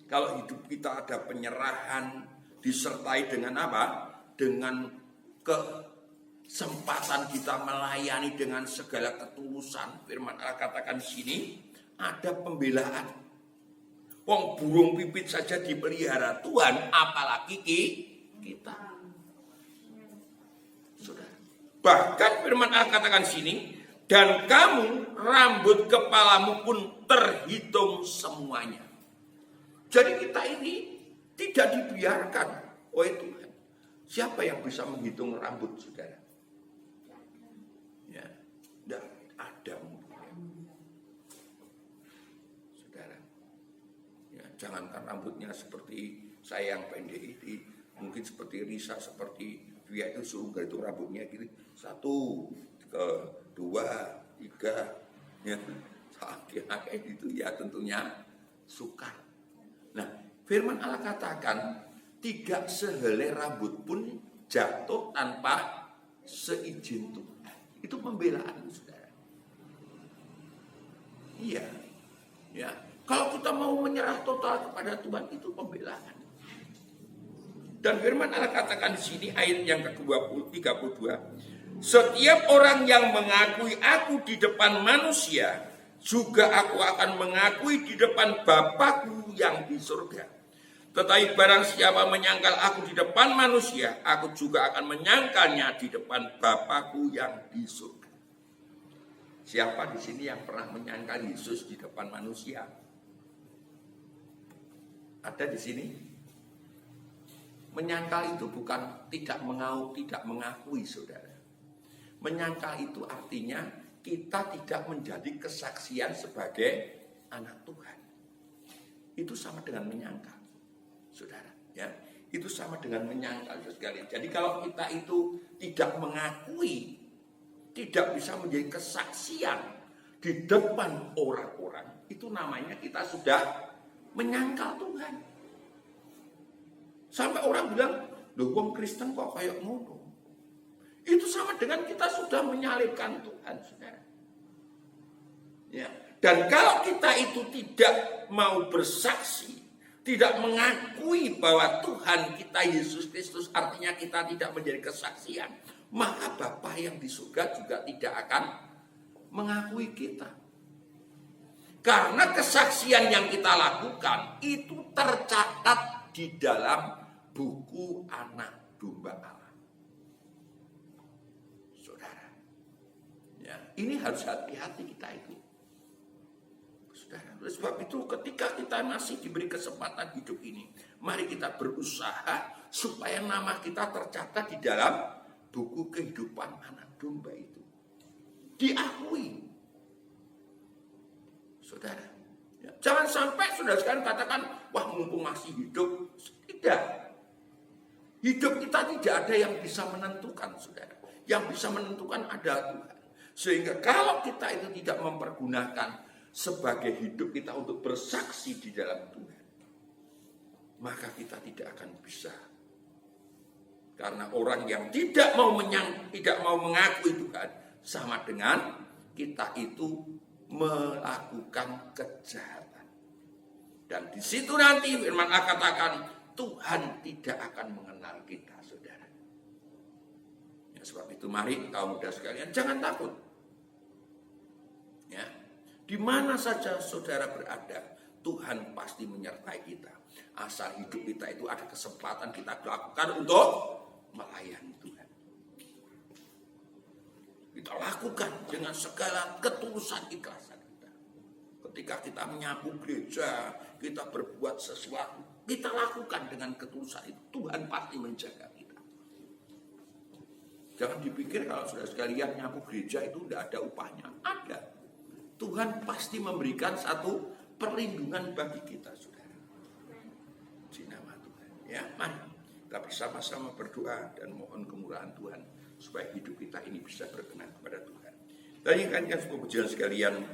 Kalau hidup kita ada penyerahan, disertai dengan apa? Dengan kesempatan kita melayani dengan segala ketulusan. Firman Allah katakan di sini ada pembelaan. Wong burung pipit saja dipelihara Tuhan, apalagi kita. Saudara. Bahkan firman Allah katakan di sini, dan kamu rambut kepalamu pun terhitung semuanya. Jadi kita ini tidak dibiarkan oleh Tuhan. Siapa yang bisa menghitung rambut saudara? Ya, tidak ada saudara. Ya, jangankan rambutnya seperti saya yang pendek ini, mungkin seperti Risa, seperti dia itu suruh itu rambutnya gitu, 1, 2, 3, ya, kayak gitu ya tentunya sukar. Nah, firman Allah katakan tidak sehelai rambut pun jatuh tanpa seizin Tuhan. Itu pembelaan, saudara. Iya, ya. Kalau kita mau menyerah total kepada Tuhan itu pembelaan. Dan firman Allah katakan di sini ayat yang ke-32, setiap orang yang mengakui aku di depan manusia, juga aku akan mengakui di depan Bapa-Ku yang di surga. Tetapi barang siapa menyangkal aku di depan manusia, aku juga akan menyangkalnya di depan Bapa-Ku yang di surga. Siapa di sini yang pernah menyangkal Yesus di depan manusia? Ada di sini? Menyangkal itu bukan tidak mengakui, saudara. Menyangkal itu artinya kita tidak menjadi kesaksian sebagai anak Tuhan. Itu sama dengan menyangkal, saudara. Ya, itu sama dengan menyangkal sekali. Jadi kalau kita itu tidak mengakui, tidak bisa menjadi kesaksian di depan orang-orang, itu namanya kita sudah menyangkal Tuhan. Sampai orang bilang, loh wong Kristen kok kayak ngono. Itu sama dengan kita sudah menyalibkan Tuhan, saudara. Ya. Dan kalau kita itu tidak mau bersaksi, tidak mengakui bahwa Tuhan kita Yesus Kristus, artinya kita tidak menjadi kesaksian, maka Bapa yang di surga juga tidak akan mengakui kita. Karena kesaksian yang kita lakukan itu tercatat di dalam buku anak domba Allah. Ini harus hati-hati kita itu. Saudara, oleh sebab itu ketika kita masih diberi kesempatan hidup ini, mari kita berusaha supaya nama kita tercatat di dalam buku kehidupan anak domba itu. Diakui. Saudara, ya, jangan sampai saudara sekalian katakan, wah mumpung masih hidup. Tidak. Hidup kita tidak ada yang bisa menentukan, saudara. Yang bisa menentukan adalah Tuhan. Sehingga kalau kita itu tidak mempergunakan sebagai hidup kita untuk bersaksi di dalam Tuhan, maka kita tidak akan bisa. Karena orang yang tidak mau mengakui Tuhan sama dengan kita itu melakukan kejahatan. Dan di situ nanti firman Allah katakan Tuhan tidak akan mengenal kita, saudara. Ya, sebab itu mari kaum muda sekalian jangan takut. Ya, di mana saja saudara berada, Tuhan pasti menyertai kita. Asal hidup kita itu ada kesempatan kita lakukan untuk melayani Tuhan. Kita lakukan dengan segala ketulusan ikhlasan kita. Ketika kita menyapu gereja, kita berbuat sesuatu, kita lakukan dengan ketulusan itu. Tuhan pasti menjaga kita. Jangan dipikir kalau saudara sekalian nyapu gereja itu tidak ada upahnya. Ada. Tuhan pasti memberikan satu perlindungan bagi kita, saudara. Di nama Tuhan. Ya, mari kita bersama-sama berdoa dan mohon kemurahan Tuhan supaya hidup kita ini bisa berkenan kepada Tuhan. Dan yang semua pujian sekalian,